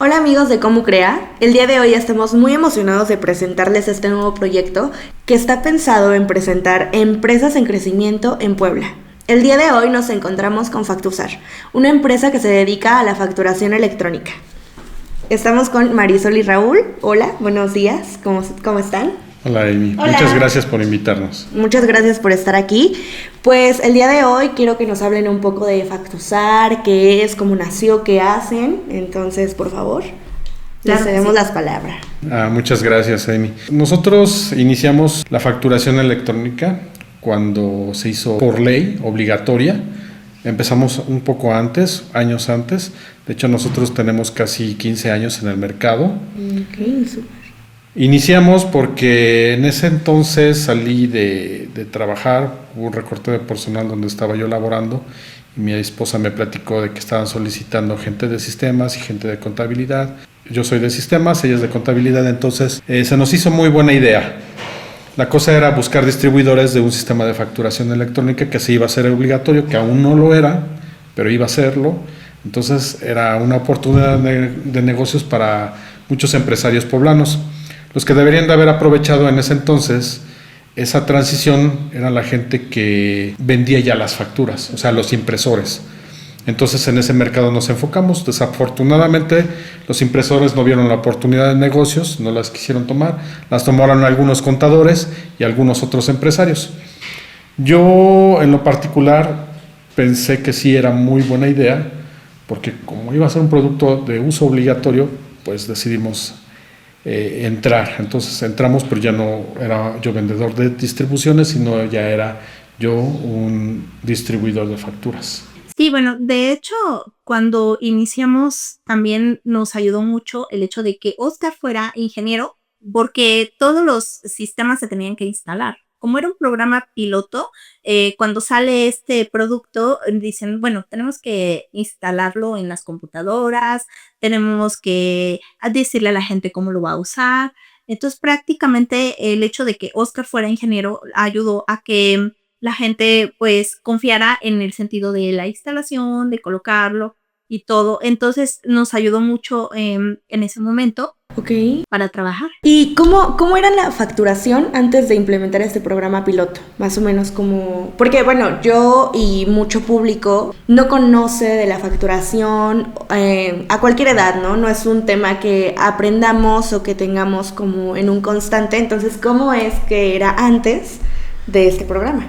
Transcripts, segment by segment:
Hola amigos de Cómo Crea, el día de hoy estamos muy emocionados de presentarles este nuevo proyecto que está pensado en presentar empresas en crecimiento en Puebla. El día de hoy nos encontramos con Factusar, una empresa que se dedica a la facturación electrónica. Estamos con Marisol y Raúl. Hola, buenos días, ¿cómo están? Hola Amy, Hola. Muchas gracias por invitarnos. Muchas gracias por estar aquí. Pues el día de hoy quiero que nos hablen un poco de Factusar, qué es, cómo nació, qué hacen. Entonces, por favor, les cedemos las palabras. Muchas gracias Amy. Nosotros iniciamos la facturación electrónica cuando se hizo por ley obligatoria. Empezamos un poco antes, años antes. De hecho, nosotros tenemos casi 15 años en el mercado. Ok, súper. Iniciamos porque en ese entonces salí de trabajar, hubo un recorte de personal donde estaba yo laborando y mi esposa me platicó de que estaban solicitando gente de sistemas y gente de contabilidad. Yo soy de sistemas, ella es de contabilidad, entonces se nos hizo muy buena idea. La cosa era buscar distribuidores de un sistema de facturación electrónica que se iba a ser obligatorio, que aún no lo era, pero iba a serlo. Entonces era una oportunidad de negocios para muchos empresarios poblanos. Los que deberían de haber aprovechado en ese entonces esa transición eran la gente que vendía ya las facturas, o sea, los impresores. Entonces en ese mercado nos enfocamos. Desafortunadamente los impresores no vieron la oportunidad de negocios, no las quisieron tomar, las tomaron algunos contadores y algunos otros empresarios. Yo en lo particular pensé que sí era muy buena idea, porque como iba a ser un producto de uso obligatorio, pues decidimos entrar. Entonces entramos, pero ya no era yo vendedor de distribuciones, sino ya era yo un distribuidor de facturas. Sí, bueno, de hecho, cuando iniciamos también nos ayudó mucho el hecho de que Oscar fuera ingeniero, porque todos los sistemas se tenían que instalar. Como era un programa piloto, cuando sale este producto, dicen, bueno, tenemos que instalarlo en las computadoras, tenemos que decirle a la gente cómo lo va a usar. Entonces, prácticamente el hecho de que Oscar fuera ingeniero ayudó a que la gente pues confiara en el sentido de la instalación, de colocarlo y todo. Entonces, nos ayudó mucho en ese momento. Okay. Para trabajar. ¿Y cómo era la facturación antes de implementar este programa piloto? Más o menos como... Porque, bueno, yo y mucho público no conoce de la facturación a cualquier edad, ¿no? No es un tema que aprendamos o que tengamos como en un constante. Entonces, ¿cómo es que era antes de este programa?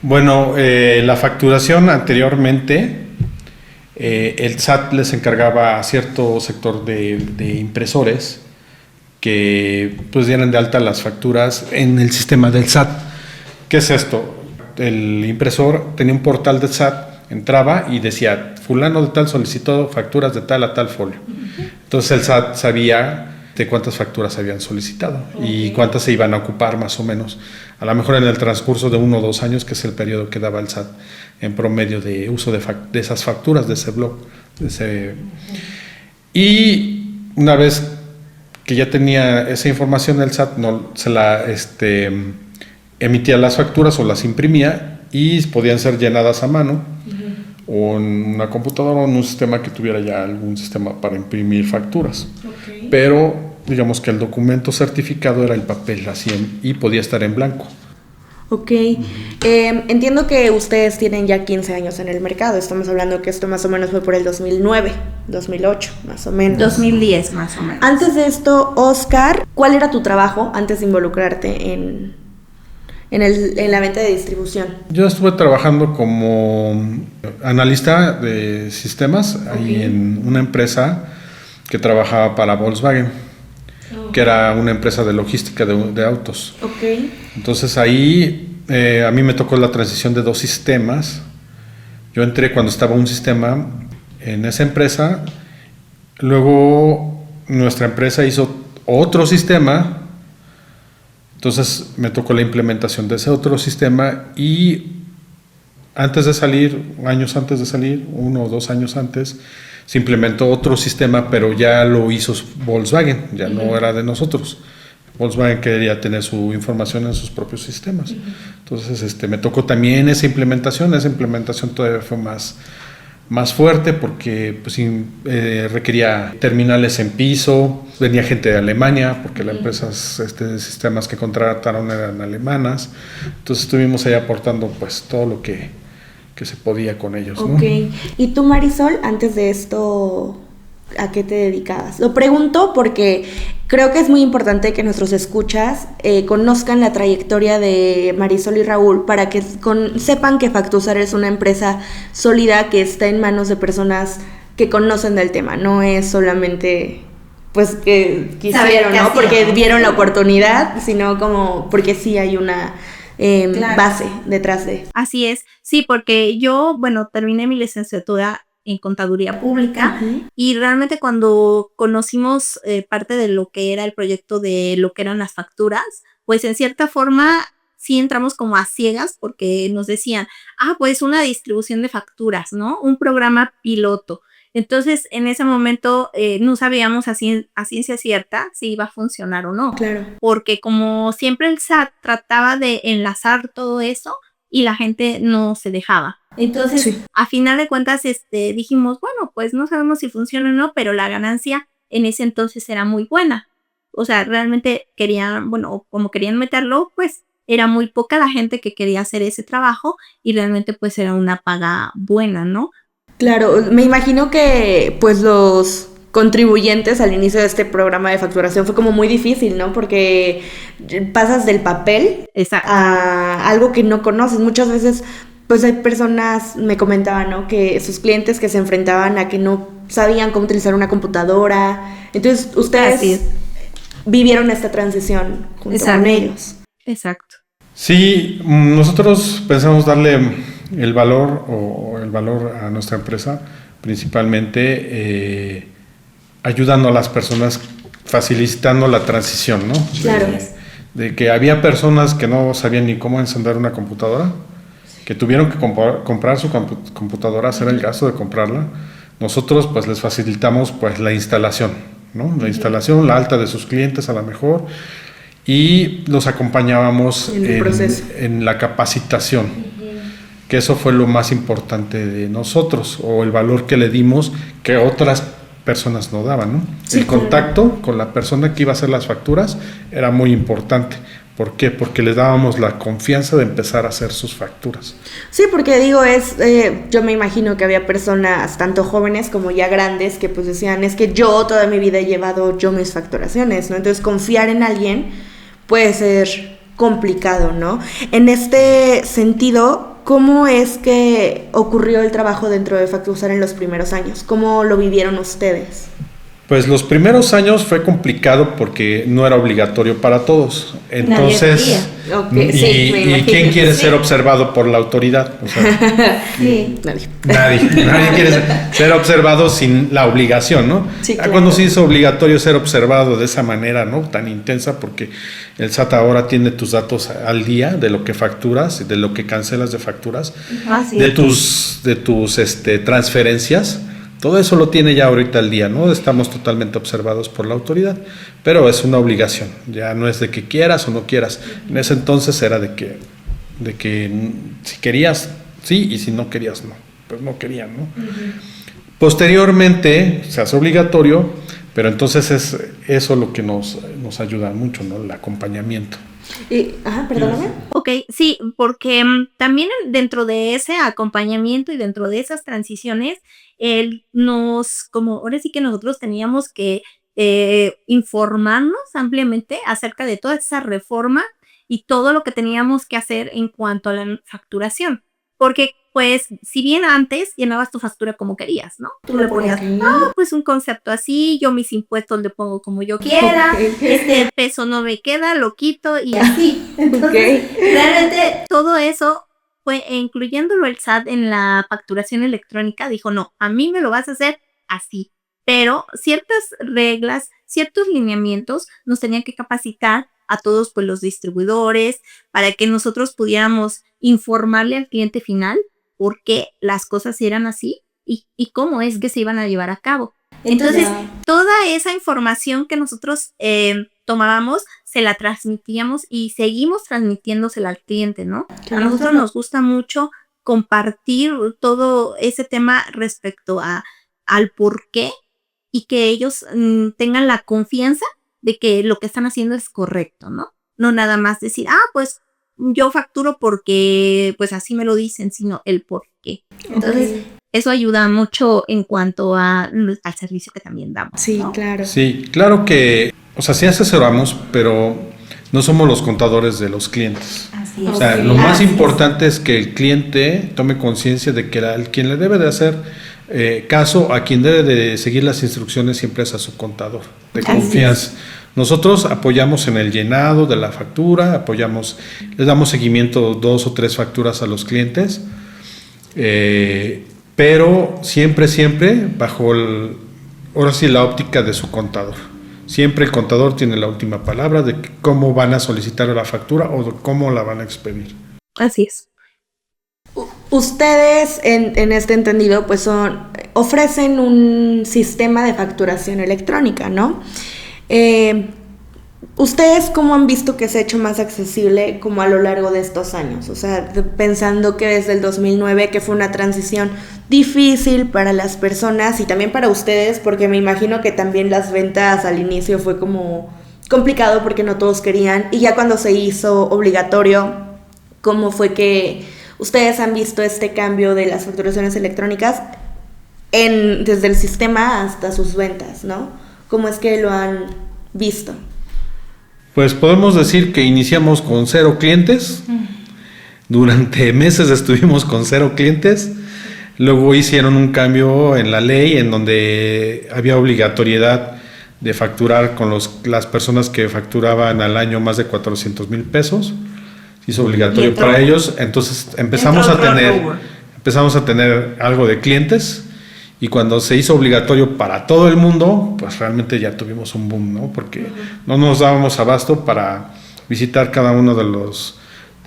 Bueno, la facturación anteriormente... el SAT les encargaba a cierto sector de impresores que pues dieran de alta las facturas en el sistema del SAT. ¿Qué es esto? El impresor tenía un portal del SAT, entraba y decía, fulano de tal solicitó facturas de tal a tal folio. Entonces el SAT sabía de cuántas facturas habían solicitado y cuántas se iban a ocupar más o menos. A lo mejor en el transcurso de 1 o 2 años, que es el periodo que daba el SAT en promedio de uso de esas facturas, de ese blog. Y una vez que ya tenía esa información, el SAT emitía las facturas o las imprimía y podían ser llenadas a mano o en una computadora o en un sistema que tuviera ya algún sistema para imprimir facturas. Okay. Pero digamos que el documento certificado era el papel así y podía estar en blanco. Ok, entiendo que ustedes tienen ya 15 años en el mercado. Estamos hablando que esto más o menos fue por el 2009, 2008, más o menos. 2010, más o menos. Antes de esto, Oscar, ¿cuál era tu trabajo antes de involucrarte en la venta de distribución? Yo estuve trabajando como analista de sistemas ahí en una empresa que trabajaba para Volkswagen. Que era una empresa de logística de autos. Okay. Entonces ahí a mí me tocó la transición de 2 sistemas. Yo entré cuando estaba un sistema en esa empresa, luego nuestra empresa hizo otro sistema, entonces me tocó la implementación de ese otro sistema y antes de salir, años antes de salir, 1 o 2 años antes, se implementó otro sistema, pero ya lo hizo Volkswagen, ya no era de nosotros. Volkswagen quería tener su información en sus propios sistemas. Entonces me tocó también esa implementación todavía fue más fuerte porque pues, requería terminales en piso, venía gente de Alemania porque las empresas de sistemas que contrataron eran alemanas, entonces estuvimos ahí aportando pues todo lo que se podía con ellos, ¿no? Ok, y tú, Marisol, antes de esto, ¿a qué te dedicabas? Lo pregunto porque creo que es muy importante que nuestros escuchas conozcan la trayectoria de Marisol y Raúl para que sepan que Factusar es una empresa sólida que está en manos de personas que conocen del tema, no es solamente pues que quisieron, ¿no? Porque vieron la oportunidad, sino como porque sí hay una base detrás de. Así es, sí, porque yo, terminé mi licenciatura en Contaduría Pública y realmente cuando conocimos parte de lo que era el proyecto de lo que eran las facturas, pues en cierta forma sí entramos como a ciegas porque nos decían, pues una distribución de facturas, ¿no? Un programa piloto. Entonces, en ese momento no sabíamos a ciencia cierta si iba a funcionar o no. Claro. Porque como siempre el SAT trataba de enlazar todo eso y la gente no se dejaba. Entonces, sí, a final de cuentas, dijimos, bueno, pues no sabemos si funciona o no, pero la ganancia en ese entonces era muy buena. O sea, realmente como querían meterlo, pues era muy poca la gente que quería hacer ese trabajo y realmente pues era una paga buena, ¿no? Claro, me imagino que pues los contribuyentes al inicio de este programa de facturación fue como muy difícil, ¿no? Porque pasas del papel a algo que no conoces. Muchas veces pues hay personas, me comentaban, ¿no? Que sus clientes que se enfrentaban a que no sabían cómo utilizar una computadora. Entonces ustedes vivieron esta transición junto con ellos. Exacto. Sí, nosotros pensamos darle el valor a nuestra empresa, principalmente ayudando a las personas, facilitando la transición, ¿no? Claro. De que había personas que no sabían ni cómo encender una computadora, que tuvieron que comprar su computadora, hacer el gasto de comprarla. Nosotros pues les facilitamos pues la instalación, ¿no? La instalación, la alta de sus clientes a lo mejor, y los acompañábamos en la capacitación. Que eso fue lo más importante de nosotros, o el valor que le dimos que otras personas no daban, ¿no? Sí, el contacto con la persona que iba a hacer las facturas era muy importante. ¿Por qué? Porque les dábamos la confianza de empezar a hacer sus facturas. Sí, porque yo me imagino que había personas, tanto jóvenes como ya grandes, que pues decían, es que yo toda mi vida he llevado yo mis facturaciones, ¿no? Entonces confiar en alguien puede ser complicado, ¿no? En este sentido, ¿cómo es que ocurrió el trabajo dentro de Factusar en los primeros años? ¿Cómo lo vivieron ustedes? Pues los primeros años fue complicado porque no era obligatorio para todos. Entonces, ¿y quién quiere ser observado por la autoridad? O sea, Nadie quiere ser observado sin la obligación, ¿no? Sí, claro. Cuando se hizo obligatorio ser observado de esa manera, ¿no? Tan intensa, porque el SAT ahora tiene tus datos al día de lo que facturas, de lo que cancelas de facturas, de tus transferencias. Todo eso lo tiene ya ahorita al día, ¿no? Estamos totalmente observados por la autoridad, pero es una obligación, ya no es de que quieras o no quieras. En ese entonces era de que si querías, sí, y si no querías, no. Pues no querían, ¿no? Posteriormente se hace obligatorio, pero entonces es eso lo que nos ayuda mucho, ¿no? El acompañamiento. Perdóname. Ok, sí, porque también dentro de ese acompañamiento y dentro de esas transiciones, ahora sí que nosotros teníamos que informarnos ampliamente acerca de toda esa reforma y todo lo que teníamos que hacer en cuanto a la facturación. Porque, pues, si bien antes llenabas tu factura como querías, ¿no? Tú le ponías, pues un concepto así, yo mis impuestos le pongo como yo quiera, este peso no me queda, lo quito y así. Entonces, realmente todo eso fue, incluyéndolo el SAT en la facturación electrónica, dijo, no, a mí me lo vas a hacer así. Pero ciertas reglas, ciertos lineamientos nos tenían que capacitar a todos pues los distribuidores para que nosotros pudiéramos informarle al cliente final por qué las cosas eran así y cómo es que se iban a llevar a cabo. Entonces, toda esa información que nosotros tomábamos, se la transmitíamos y seguimos transmitiéndosela al cliente, ¿no? A nosotros nos gusta mucho compartir todo ese tema respecto al por qué y que ellos tengan la confianza de que lo que están haciendo es correcto, ¿no? No nada más decir, pues yo facturo porque pues así me lo dicen, sino el por qué. Entonces, eso ayuda mucho en cuanto al servicio que también damos. Sí, ¿no? claro. Sí, claro que, o sea, sí asesoramos, pero no somos los contadores de los clientes. Así O sea, lo más importante es que el cliente tome conciencia de que quien le debe de hacer caso, a quien debe de seguir las instrucciones siempre es a su contador de confianza. Nosotros apoyamos en el llenado de la factura, les damos seguimiento 2 o 3 facturas a los clientes, pero siempre bajo ahora sí la óptica de su contador. Siempre el contador tiene la última palabra de cómo van a solicitar la factura o de cómo la van a expedir. Así es. Ustedes, en este entendido, pues ofrecen un sistema de facturación electrónica, ¿no? ¿Ustedes cómo han visto que se ha hecho más accesible como a lo largo de estos años? O sea, pensando que desde el 2009, que fue una transición difícil para las personas y también para ustedes, porque me imagino que también las ventas al inicio fue como complicado porque no todos querían, y ya cuando se hizo obligatorio, ¿cómo fue que ustedes han visto este cambio de las facturaciones electrónicas desde el sistema hasta sus ventas, ¿no? ¿Cómo es que lo han visto? Pues podemos decir que iniciamos con 0 clientes, durante meses estuvimos con 0 clientes, luego hicieron un cambio en la ley en donde había obligatoriedad de facturar con las personas que facturaban al año más de 400,000 pesos, se hizo obligatorio para ellos, entonces empezamos a tener algo de clientes. Y cuando se hizo obligatorio para todo el mundo, pues realmente ya tuvimos un boom, ¿no? Porque no nos dábamos abasto para visitar cada uno de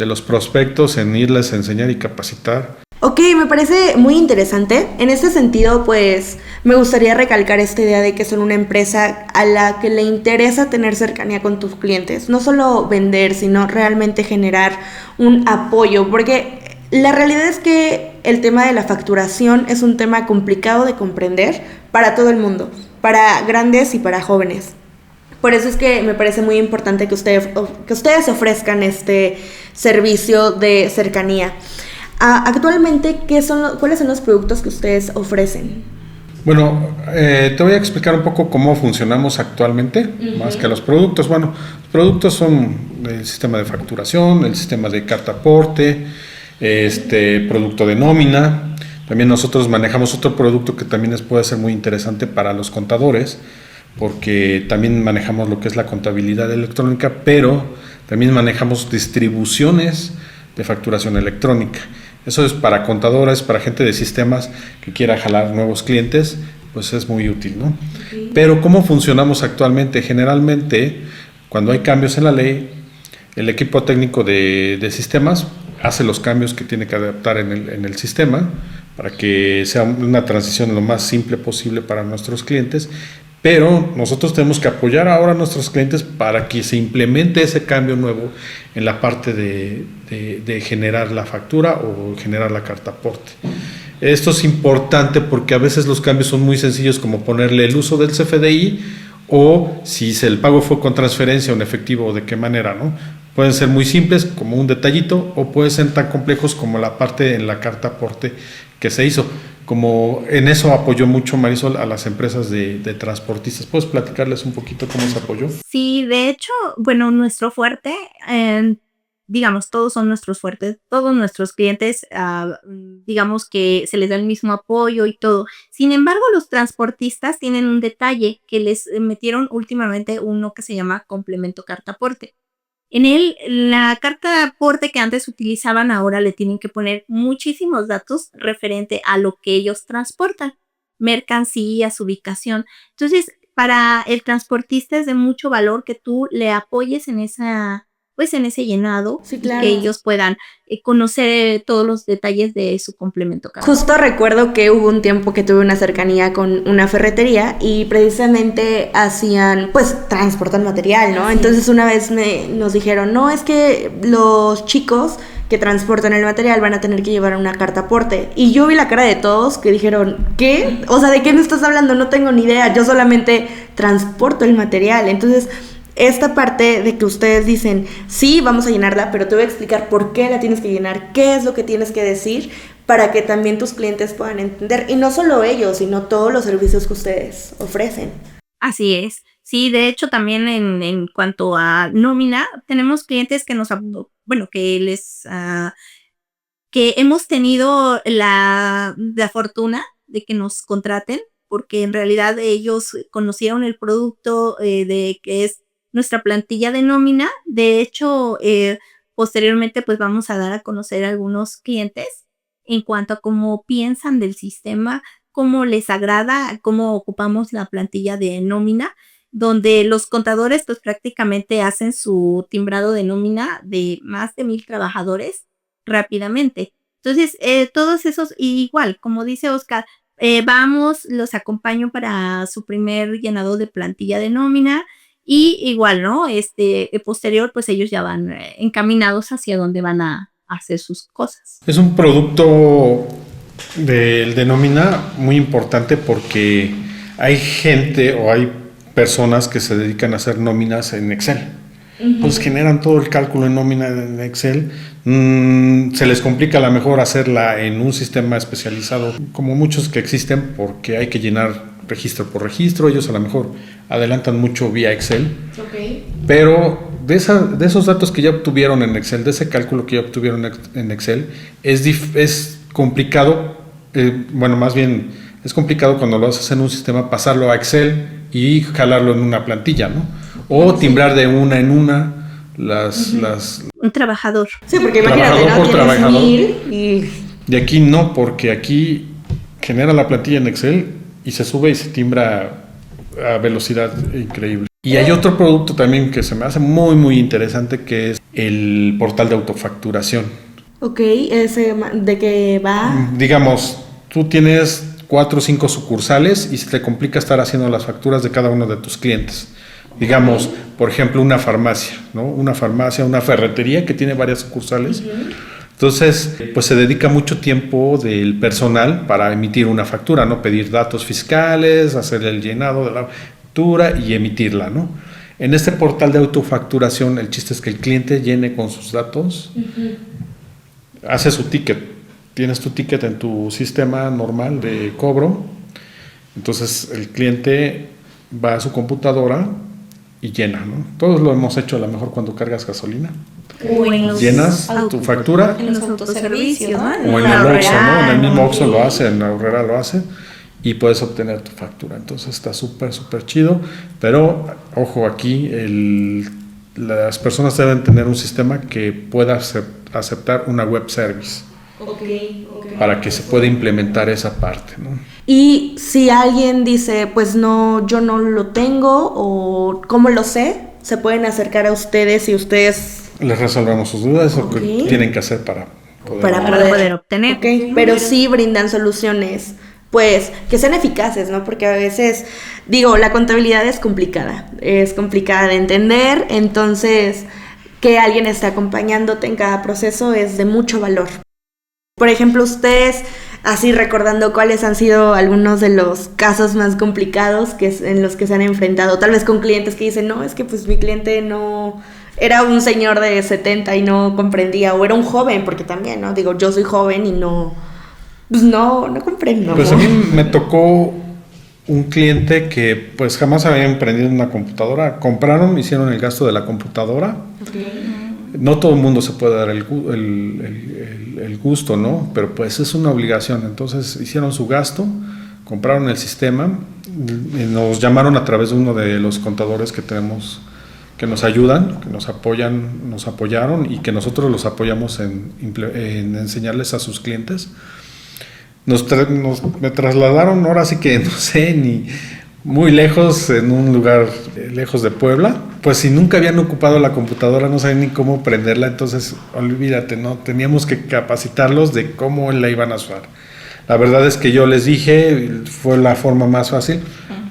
los prospectos, en irles a enseñar y capacitar. Ok, me parece muy interesante. En este sentido, pues, me gustaría recalcar esta idea de que son una empresa a la que le interesa tener cercanía con tus clientes. No solo vender, sino realmente generar un apoyo, porque la realidad es que el tema de la facturación es un tema complicado de comprender para todo el mundo, para grandes y para jóvenes. Por eso es que me parece muy importante que ustedes ofrezcan este servicio de cercanía. Actualmente, ¿cuáles son los productos que ustedes ofrecen? Bueno, te voy a explicar un poco cómo funcionamos actualmente, más que los productos. Bueno, los productos son el sistema de facturación, el sistema de carta aporte, producto de nómina. También nosotros manejamos otro producto que también puede ser muy interesante para los contadores, porque también manejamos lo que es la contabilidad electrónica, pero también manejamos distribuciones de facturación electrónica. Eso es para contadores, para gente de sistemas que quiera jalar nuevos clientes, pues es muy útil, ¿no? Okay. Pero ¿cómo funcionamos actualmente? Generalmente, cuando hay cambios en la ley, el equipo técnico de sistemas hace los cambios que tiene que adaptar en el sistema para que sea una transición lo más simple posible para nuestros clientes, pero nosotros tenemos que apoyar ahora a nuestros clientes para que se implemente ese cambio nuevo en la parte de generar la factura o generar la carta aporte. Esto es importante porque a veces los cambios son muy sencillos, como ponerle el uso del CFDI o si el pago fue con transferencia o en efectivo o de qué manera, ¿no? Pueden ser muy simples como un detallito o pueden ser tan complejos como la parte en la carta aporte que se hizo. Como en eso apoyó mucho Marisol a las empresas de transportistas. ¿Puedes platicarles un poquito cómo se apoyó? Sí, de hecho, bueno, nuestro fuerte, digamos, todos son nuestros fuertes, todos nuestros clientes, digamos que se les da el mismo apoyo y todo. Sin embargo, los transportistas tienen un detalle que les metieron últimamente uno que se llama complemento carta aporte. En él, la carta de aporte que antes utilizaban, ahora le tienen que poner muchísimos datos referente a lo que ellos transportan, mercancías, ubicación. Entonces, para el transportista es de mucho valor que tú le apoyes en ese llenado, sí, claro, que ellos puedan conocer todos los detalles de su complemento. Justo recuerdo que hubo un tiempo que tuve una cercanía con una ferretería y precisamente transportan material, ¿no? Entonces una vez nos dijeron, no, es que los chicos que transportan el material van a tener que llevar una carta aporte. Y yo vi la cara de todos que dijeron, ¿qué? O sea, ¿de qué me estás hablando? No tengo ni idea, yo solamente transporto el material. Entonces, esta parte de que ustedes dicen, sí, vamos a llenarla, pero te voy a explicar por qué la tienes que llenar, qué es lo que tienes que decir, para que también tus clientes puedan entender. Y no solo ellos, sino todos los servicios que ustedes ofrecen. Así es. Sí, de hecho también en cuanto a nómina, tenemos clientes que que hemos tenido la fortuna de que nos contraten, porque en realidad ellos conocieron el producto de que es nuestra plantilla de nómina. De hecho, posteriormente pues vamos a dar a conocer a algunos clientes en cuanto a cómo piensan del sistema, cómo les agrada, cómo ocupamos la plantilla de nómina, donde los contadores pues prácticamente hacen su timbrado de nómina de más de 1,000 trabajadores rápidamente. Entonces, todos esos, igual, como dice Oscar, los acompaño para su primer llenado de plantilla de nómina y igual, ¿no? Posterior, pues ellos ya van encaminados hacia donde van a hacer sus cosas. Es un producto de nómina muy importante porque hay gente o hay personas que se dedican a hacer nóminas en Excel. Pues generan todo el cálculo en nómina en Excel. Se les complica a lo mejor hacerla en un sistema especializado, como muchos que existen, porque hay que llenar registro por registro. Ellos a lo mejor adelantan mucho vía Excel. Okay. Pero de esos datos que ya obtuvieron en Excel, de ese cálculo que ya obtuvieron en Excel, es complicado, más bien es complicado cuando lo haces en un sistema pasarlo a Excel y jalarlo en una plantilla, ¿no? O timbrar de una en una un trabajador. Sí, porque imagínate, ¿no? Trabajador. 1000 y aquí no, porque aquí genera la plantilla en Excel y se sube y se timbra a velocidad increíble. Y hay otro producto también que se me hace muy muy interesante, que es el portal de autofacturación. Ok, ¿ese de qué va? Digamos, tú tienes 4 o 5 sucursales y se te complica estar haciendo las facturas de cada uno de tus clientes. Digamos, por ejemplo, una farmacia, ¿no? Una ferretería que tiene varias sucursales. Entonces, pues se dedica mucho tiempo del personal para emitir una factura, ¿no? Pedir datos fiscales, hacer el llenado de la factura y emitirla, ¿no? En este portal de autofacturación, el chiste es que el cliente llene con sus datos, hace su ticket. Tienes tu ticket en tu sistema normal de cobro. Entonces, el cliente va a su computadora y llena, ¿no? Todos lo hemos hecho a lo mejor cuando cargas gasolina. Llenas tu factura. En los autoservicios, ¿no? O en el Oxxo, ¿no? En el mismo Oxxo lo hace, en la Aurrera lo hace, y puedes obtener tu factura. Entonces está súper, súper chido. Pero, ojo, aquí las personas deben tener un sistema que pueda aceptar una web service. Okay. Para que se pueda implementar esa parte, ¿no? Y si alguien dice, pues no, yo no lo tengo, o ¿cómo lo sé? Se pueden acercar a ustedes y ustedes les resolvemos sus dudas o qué tienen que hacer para poder obtener. Okay. Pero sí brindan soluciones, pues, que sean eficaces, ¿no? Porque a veces, la contabilidad es complicada de entender, entonces que alguien esté acompañándote en cada proceso es de mucho valor. Por ejemplo, ustedes, así recordando cuáles han sido algunos de los casos más complicados en los que se han enfrentado, tal vez con clientes que dicen, no, es que pues mi cliente no era un señor de 70 y no comprendía, o era un joven, porque también, ¿no? Yo soy joven y no comprendo. Pues a mí me tocó un cliente que pues jamás había emprendido una computadora. Hicieron el gasto de la computadora. Okay. No todo el mundo se puede dar el gusto, ¿no? Pero pues es una obligación. Entonces hicieron su gasto, compraron el sistema, nos llamaron a través de uno de los contadores que tenemos, que nos ayudan, que nos apoyaron y que nosotros los apoyamos en enseñarles a sus clientes. Me trasladaron, ahora sí que no sé, ni muy lejos, en un lugar lejos de Puebla. Pues si nunca habían ocupado la computadora, no sabían ni cómo prenderla, entonces olvídate, ¿no? Teníamos que capacitarlos de cómo la iban a usar. La verdad es que yo les dije, fue la forma más fácil,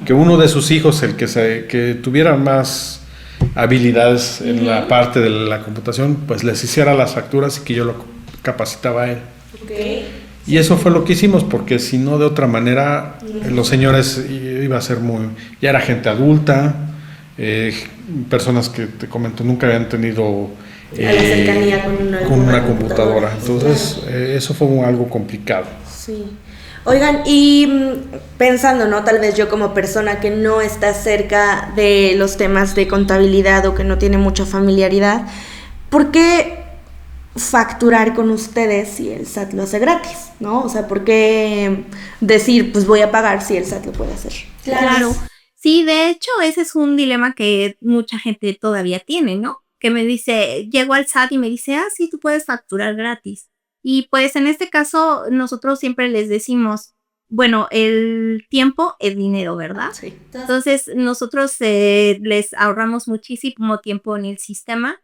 que uno de sus hijos, el que tuviera más habilidades en la parte de la computación, pues les hiciera las facturas y que yo lo capacitaba a él. Okay. Y eso fue lo que hicimos, porque si no, de otra manera, los señores iba a ser ya era gente adulta, personas que te comento nunca habían tenido a la cercanía con una computadora. Entonces, claro, eso fue algo complicado. Sí. Oigan, y pensando, ¿no? Tal vez yo como persona que no está cerca de los temas de contabilidad o que no tiene mucha familiaridad, ¿por qué facturar con ustedes si el SAT lo hace gratis, ¿no? O sea, ¿por qué decir, pues voy a pagar si el SAT lo puede hacer? Claro. Sí, de hecho, ese es un dilema que mucha gente todavía tiene, ¿no? Que me dice, llego al SAT y me dice, sí, tú puedes facturar gratis. Y pues en este caso, nosotros siempre les decimos, bueno, el tiempo es dinero, ¿verdad? Sí. Entonces, nosotros les ahorramos muchísimo tiempo en el sistema.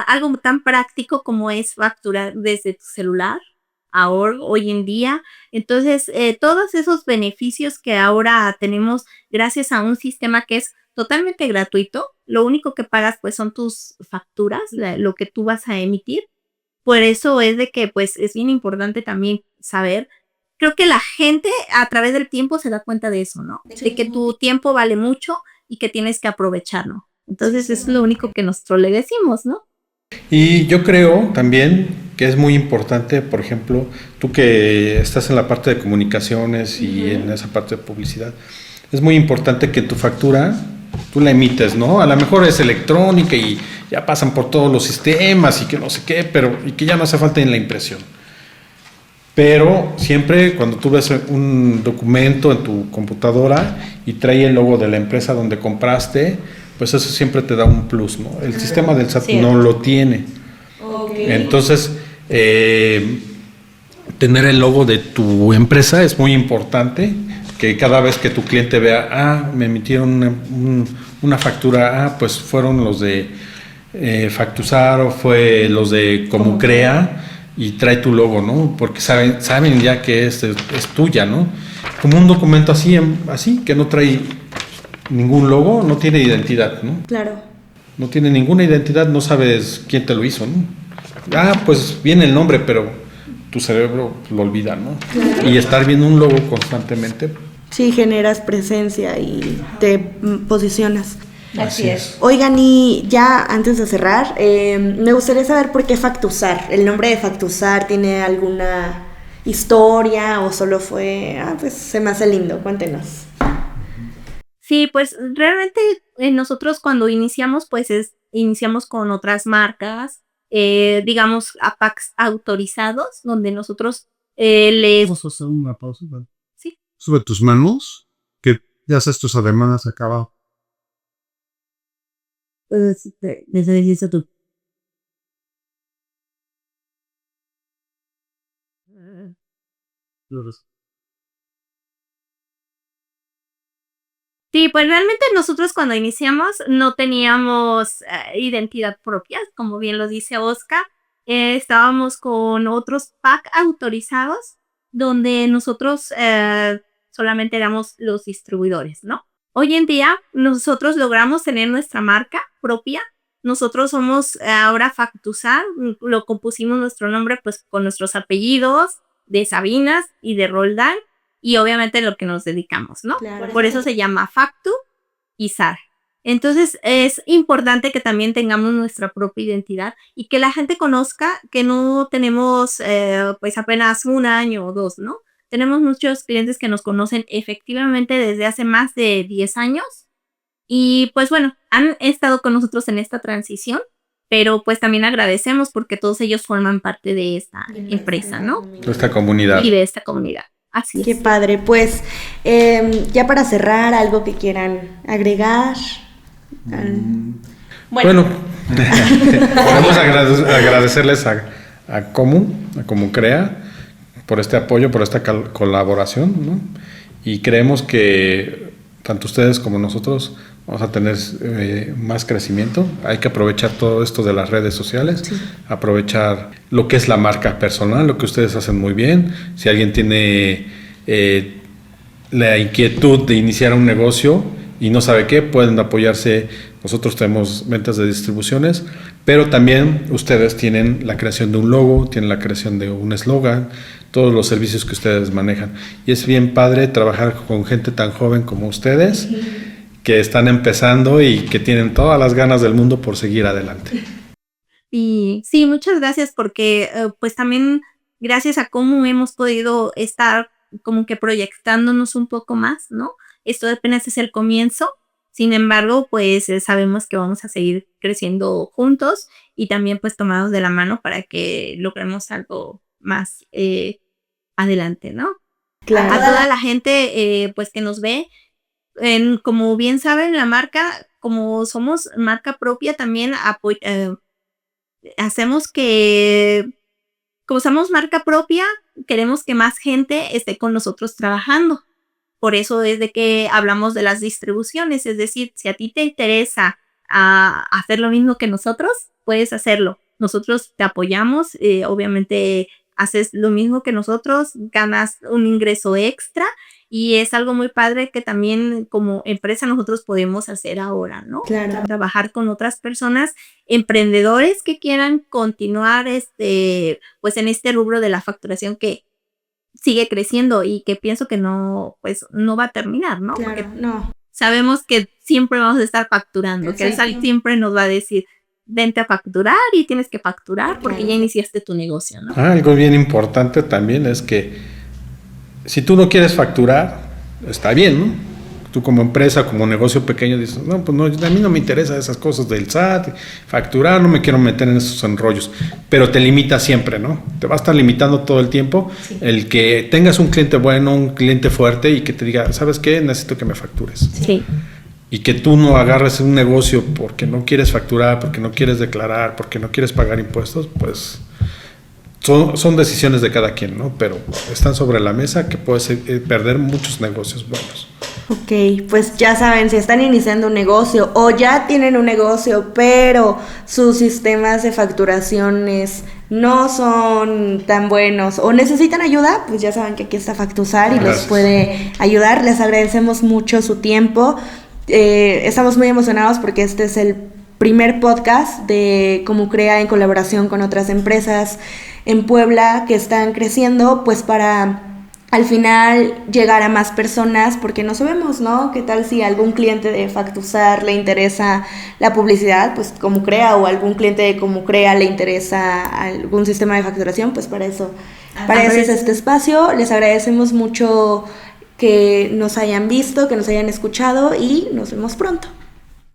Algo tan práctico como es facturar desde tu celular ahora, hoy en día. Entonces, todos esos beneficios que ahora tenemos gracias a un sistema que es totalmente gratuito, lo único que pagas pues son tus facturas, lo que tú vas a emitir. Por eso es de que pues es bien importante también saber, creo que la gente a través del tiempo se da cuenta de eso, ¿no? Sí. De que tu tiempo vale mucho y que tienes que aprovecharlo. Entonces es lo único que nosotros le decimos, ¿no? Y yo creo también que es muy importante, por ejemplo, tú que estás en la parte de comunicaciones y en esa parte de publicidad, es muy importante que tu factura tú la emites, ¿no? A lo mejor es electrónica y ya pasan por todos los sistemas y que no sé qué, y que ya no hace falta en la impresión. Pero siempre cuando tú ves un documento en tu computadora y trae el logo de la empresa donde compraste, pues eso siempre te da un plus, ¿no? El sistema del SAT no lo tiene. Okay. Entonces, tener el logo de tu empresa es muy importante, que cada vez que tu cliente vea, me emitieron una factura, pues fueron los de Factusar o fue los de Comucrea y trae tu logo, ¿no? Porque saben ya que es tuya, ¿no? Como un documento así que no trae ningún logo, no tiene identidad, ¿no? Claro. No tiene ninguna identidad, no sabes quién te lo hizo, ¿no? Pues viene el nombre, pero tu cerebro lo olvida, ¿no? Claro. Y estar viendo un logo constantemente. Sí, generas presencia y te posicionas. Así es. Oigan, y ya antes de cerrar, me gustaría saber por qué Factusar. ¿El nombre de Factusar tiene alguna historia o solo fue, pues se me hace lindo? Cuéntenos. Sí, pues realmente nosotros cuando iniciamos, pues iniciamos con otras marcas, digamos, APACs autorizados, donde nosotros Vamos a hacer una pausa. Sí. Sube tus manos, que ya haces tus ademanes acá. Necesito tú. Sí, pues realmente nosotros cuando iniciamos no teníamos identidad propia, como bien lo dice Oscar. Estábamos con otros PAC autorizados donde nosotros solamente éramos los distribuidores, ¿no? Hoy en día nosotros logramos tener nuestra marca propia. Nosotros somos ahora Factusar, lo compusimos nuestro nombre pues con nuestros apellidos de Sabinas y de Roldán. Y obviamente lo que nos dedicamos, ¿no? Claro. Por eso se llama Factu y SAR. Entonces es importante que también tengamos nuestra propia identidad y que la gente conozca que no tenemos pues apenas 1 año o 2, ¿no? Tenemos muchos clientes que nos conocen efectivamente desde hace más de 10 años y pues bueno, han estado con nosotros en esta transición, pero pues también agradecemos porque todos ellos forman parte de esta empresa, ¿no? De esta comunidad. Y de esta comunidad. Así es. Qué padre. Pues ya para cerrar, algo que quieran agregar. Bueno, podemos agradecerles a Comucrea por este apoyo, por esta colaboración, ¿no? Y creemos que tanto ustedes como nosotros vamos a tener más crecimiento. Hay que aprovechar todo esto de las redes sociales, sí. Aprovechar lo que es la marca personal, lo que ustedes hacen muy bien. Si alguien tiene la inquietud de iniciar un negocio y no sabe qué, pueden apoyarse Nosotros tenemos ventas de distribuciones, pero también ustedes tienen la creación de un logo, tienen la creación de un eslogan, todos los servicios que ustedes manejan. Y es bien padre trabajar con gente tan joven como ustedes, que están empezando y que tienen todas las ganas del mundo por seguir adelante. Y sí, muchas gracias porque pues también gracias a cómo hemos podido estar como que proyectándonos un poco más, ¿no? Esto apenas es el comienzo. Sin embargo, pues sabemos que vamos a seguir creciendo juntos y también pues tomados de la mano para que logremos algo más adelante, ¿no? Claro. A toda la gente pues que nos ve, como bien saben, la marca, como somos marca propia, también hacemos que, como somos marca propia, queremos que más gente esté con nosotros trabajando. Por eso es de que hablamos de las distribuciones, es decir, si a ti te interesa hacer lo mismo que nosotros, puedes hacerlo. Nosotros te apoyamos, obviamente haces lo mismo que nosotros, ganas un ingreso extra y es algo muy padre que también como empresa nosotros podemos hacer ahora, ¿no? Claro. Trabajar con otras personas, emprendedores que quieran continuar pues en este rubro de la facturación que sigue creciendo y que pienso que no, pues no va a terminar, ¿no? Claro, porque no. sabemos que siempre vamos a estar facturando, que Exacto. él siempre nos va a decir, vente a facturar y tienes que facturar porque Claro. ya iniciaste tu negocio, ¿no? Algo bien importante también es que si tú no quieres facturar, está bien, ¿no? Tú como empresa, como negocio pequeño dices, no, pues no, a mí no me interesa esas cosas del SAT, facturar, no me quiero meter en esos enrollos, pero te limita siempre, ¿no? Te va a estar limitando todo el tiempo el que tengas un cliente bueno, un cliente fuerte y que te diga, ¿sabes qué? Necesito que me factures. Sí. Y que tú no agarres un negocio porque no quieres facturar, porque no quieres declarar, porque no quieres pagar impuestos, pues son decisiones de cada quien, ¿no? Pero están sobre la mesa que puedes perder muchos negocios buenos. Ok, pues ya saben, si están iniciando un negocio o ya tienen un negocio, pero sus sistemas de facturaciones no son tan buenos o necesitan ayuda, pues ya saben que aquí está Factusar y los puede ayudar. Les agradecemos mucho su tiempo. Estamos muy emocionados porque este es el primer podcast de Commucrea en colaboración con otras empresas en Puebla que están creciendo, pues para al final llegar a más personas, porque no sabemos, ¿no? ¿Qué tal si a algún cliente de Factusar le interesa la publicidad? Pues Commucrea, o algún cliente de Commucrea le interesa algún sistema de facturación, pues para eso es este espacio. Les agradecemos mucho que nos hayan visto, que nos hayan escuchado y nos vemos pronto.